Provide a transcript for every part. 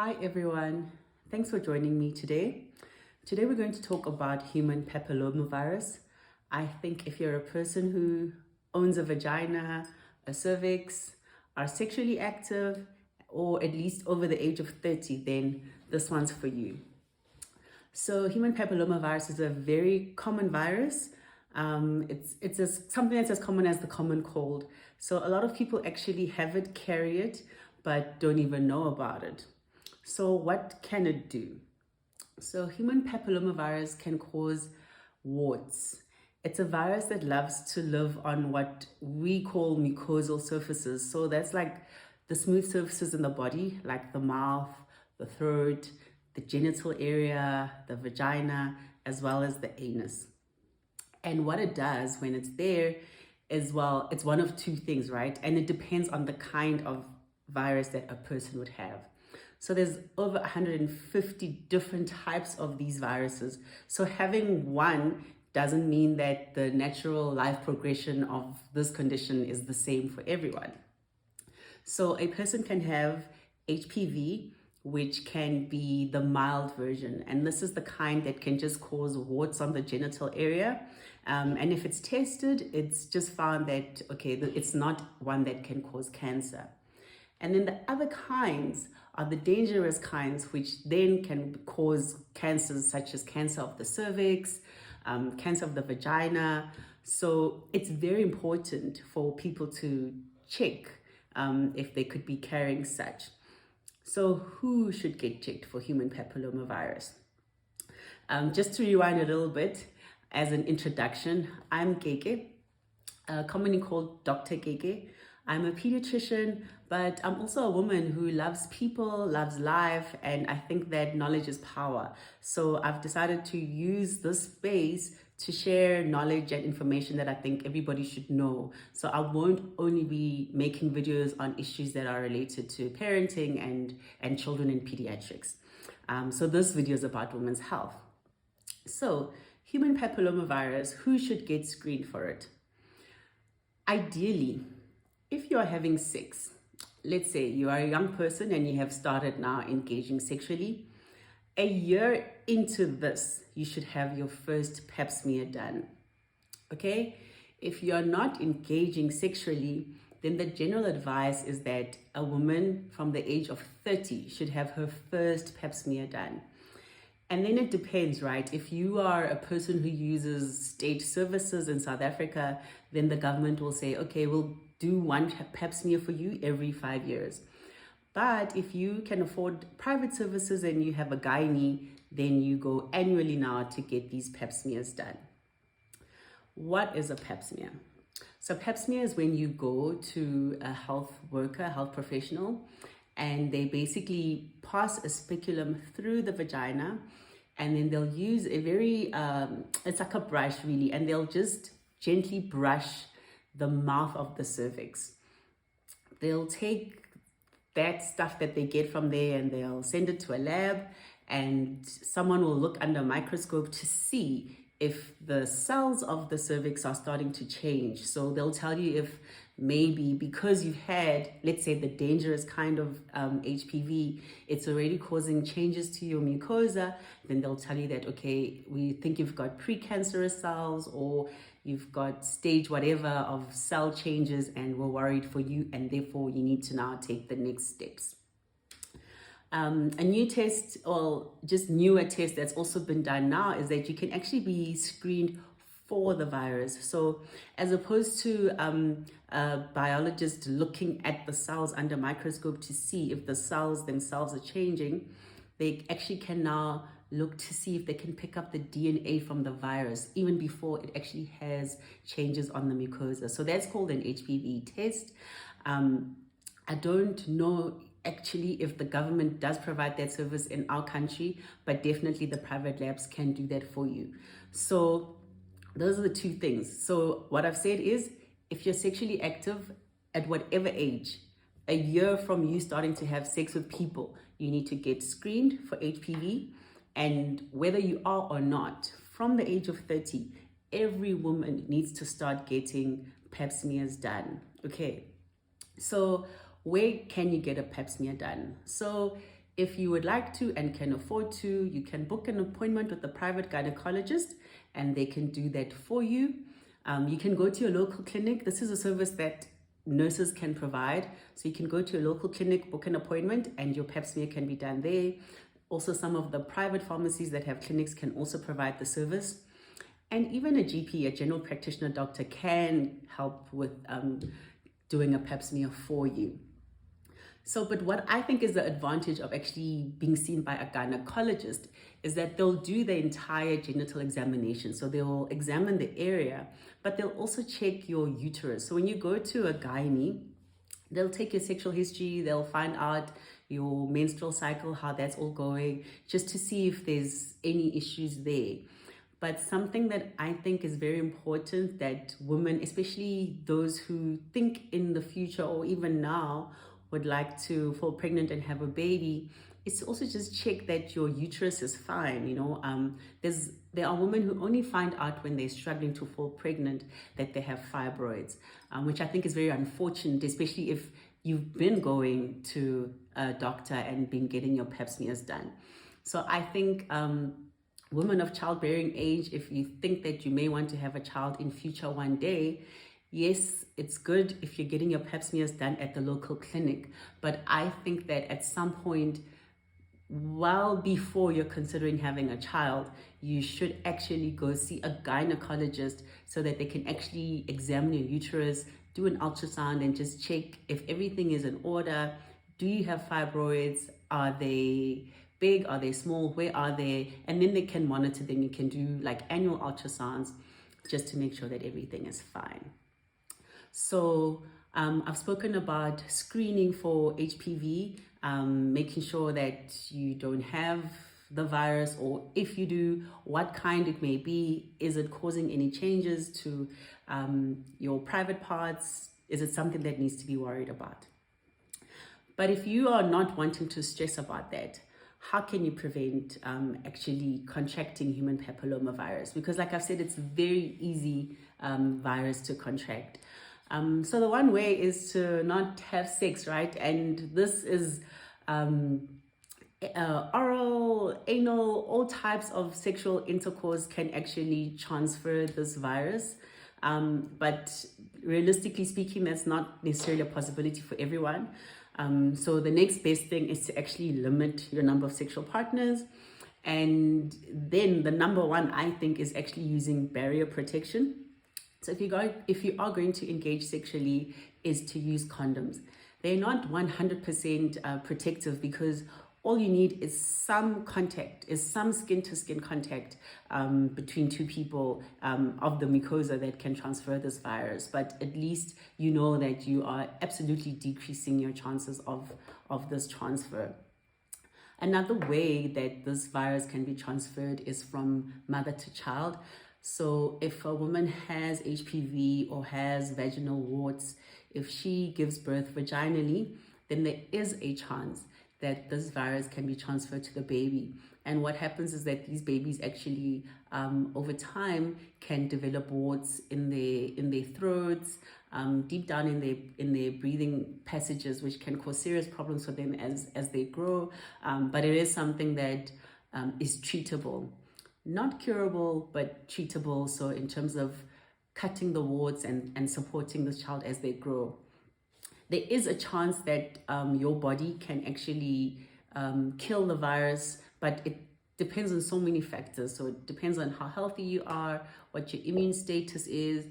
Hi everyone, thanks for joining me today. Today we're going to talk about human papillomavirus. I think if you're a person who owns a vagina, a cervix, are sexually active, or at least over the age of 30, then this one's for you. So human papillomavirus is a very common virus. Something that's as common as the common cold. So a lot of people actually have it, carry it, but don't even know about it. So what can it do? So human papillomavirus can cause warts. It's a virus that loves to live on what we call mucosal surfaces. So that's like the smooth surfaces in the body, like the mouth, the throat, the genital area, the vagina, as well as the anus. And what it does when it's there is, well, it's one of two things, right? And it depends on the kind of virus that a person would have. So there's over 150 different types of these viruses. So having one doesn't mean that the natural life progression of this condition is the same for everyone. So a person can have HPV, which can be the mild version. And this is the kind that can just cause warts on the genital area. And if it's tested, it's just found that, okay, it's not one that can cause cancer. And then the other kinds are the dangerous kinds, which then can cause cancers such as cancer of the cervix, cancer of the vagina. So it's very important for people to check if they could be carrying such. So who should get checked for human papillomavirus? Just to rewind a little bit, as an introduction, I'm Keke, commonly called Dr. Keke. I'm a pediatrician, but I'm also a woman who loves people, loves life, and I think that knowledge is power. So I've decided to use this space to share knowledge and information that I think everybody should know. So I won't only be making videos on issues that are related to parenting and children in pediatrics. So this video is about women's health. So human papillomavirus, who should get screened for it? Ideally, if you are having sex, let's say you are a young person and you have started now engaging sexually, a year into this, you should have your first pap smear done, okay? If you're not engaging sexually, then the general advice is that a woman from the age of 30 should have her first pap smear done. And then it depends, right? If you are a person who uses state services in South Africa, then the government will say, okay, we'll do one pap smear for you every 5 years. But if you can afford private services and you have a gynae, then you go annually now to get these pap smears done. What is a pap smear? So pap smear is when you go to a health worker, a health professional, and they basically pass a speculum through the vagina, and then they'll use a very, it's like a brush really, and they'll just gently brush the mouth of the cervix. They'll take that stuff that they get from there and they'll send it to a lab, and someone will look under a microscope to see if the cells of the cervix are starting to change. So they'll tell you if maybe because you've had, let's say, the dangerous kind of HPV, it's already causing changes to your mucosa, then they'll tell you that, okay, we think you've got precancerous cells or you've got stage whatever of cell changes and we're worried for you, and therefore you need to now take the next steps. A new test, or just newer test that's also been done now, is that you can actually be screened for the virus. So as opposed to a biologist looking at the cells under microscope to see if the cells themselves are changing, they actually can now look to see if they can pick up the DNA from the virus even before it actually has changes on the mucosa. So that's called an HPV test. I don't know actually if the government does provide that service in our country, but definitely the private labs can do that for you. So those are the two things. So what I've said is, if you're sexually active at whatever age, a year from you starting to have sex with people, you need to get screened for HPV. And whether you are or not, from the age of 30, every woman needs to start getting pap smears done. Okay, so where can you get a pap smear done? So If you would like to and can afford to, you can book an appointment with a private gynecologist and they can do that for you. You can go to your local clinic. This is a service that nurses can provide. So you can go to your local clinic, book an appointment, and your pap smear can be done there. Also, some of the private pharmacies that have clinics can also provide the service. And even a GP, a general practitioner doctor, can help with doing a pap smear for you. So, but what I think is the advantage of actually being seen by a gynecologist is that they'll do the entire genital examination. So they'll examine the area, but they'll also check your uterus. So when you go to a gynae, they'll take your sexual history, they'll find out your menstrual cycle, how that's all going, just to see if there's any issues there. But something that I think is very important that women, especially those who think in the future or even now, would like to fall pregnant and have a baby, is to also just check that your uterus is fine. You know, there are women who only find out when they're struggling to fall pregnant that they have fibroids, which I think is very unfortunate, especially if you've been going to a doctor and been getting your pap smears done. So I think women of childbearing age, if you think that you may want to have a child in future one day, yes, it's good if you're getting your pap smears done at the local clinic, but I think that at some point, well before you're considering having a child, you should actually go see a gynecologist so that they can actually examine your uterus, do an ultrasound, and just check if everything is in order. Do you have fibroids? Are they big? Are they small? Where are they? And then they can monitor them. You can do like annual ultrasounds just to make sure that everything is fine. So I've spoken about screening for HPV, making sure that you don't have the virus, or if you do, what kind it may be. Is it causing any changes to your private parts? Is it something that needs to be worried about? But if you are not wanting to stress about that, how can you prevent actually contracting human papilloma virus? Because like I've said, it's a very easy virus to contract. So the one way is to not have sex, right? And this is oral, anal, all types of sexual intercourse can actually transfer this virus. But realistically speaking, that's not necessarily a possibility for everyone. So the next best thing is to actually limit your number of sexual partners. And then the number one, I think, is actually using barrier protection. So if you are going to engage sexually, is to use condoms. They're not 100% protective, because all you need is some contact, is some skin-to-skin contact between two people of the mucosa that can transfer this virus. But at least you know that you are absolutely decreasing your chances of this transfer. Another way that this virus can be transferred is from mother to child. So if a woman has HPV or has vaginal warts, if she gives birth vaginally, then there is a chance that this virus can be transferred to the baby. And what happens is that these babies actually, over time, can develop warts in their throats, deep down in their breathing passages, which can cause serious problems for them as they grow. But it is something that is treatable. Not curable, but treatable. So in terms of cutting the warts and supporting this child as they grow, there is a chance that your body can actually kill the virus, but it depends on so many factors. So it depends on how healthy you are, what your immune status is,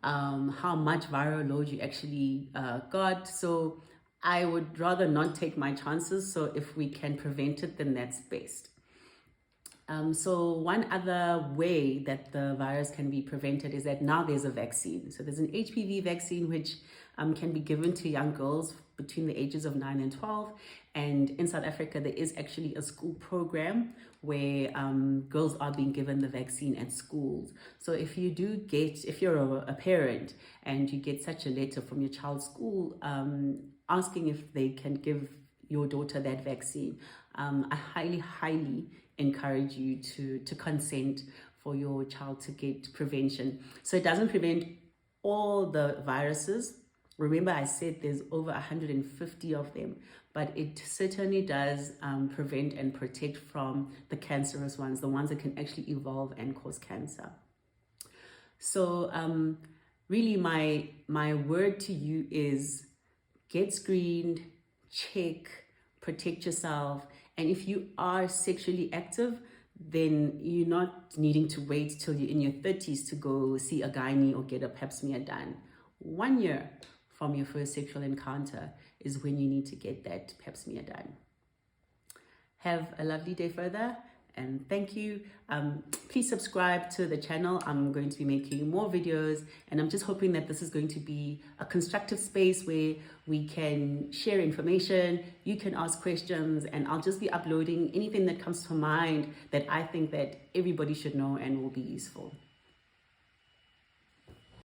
how much viral load you actually got. So I would rather not take my chances. So if we can prevent it, then that's best. So one other way that the virus can be prevented is that now there's a vaccine. So there's an HPV vaccine which can be given to young girls between the ages of 9 and 12. And in South Africa, there is actually a school program where girls are being given the vaccine at schools. So if you're a parent and you get such a letter from your child's school asking if they can give your daughter that vaccine, I highly encourage you to consent for your child to get prevention. So it doesn't prevent all the viruses, Remember, I said there's over 150 of them, but it certainly does prevent and protect from the cancerous ones, the ones that can actually evolve and cause cancer. So really my word to you is get screened, check, protect yourself. And if you are sexually active, then you're not needing to wait till you're in your 30s to go see a gynae or get a pap smear done. 1 year from your first sexual encounter is when you need to get that pap smear done. Have a lovely day further, and thank you. Please subscribe to the channel. I'm going to be making more videos, and I'm just hoping that this is going to be a constructive space where we can share information, you can ask questions, and I'll just be uploading anything that comes to mind that I think that everybody should know and will be useful.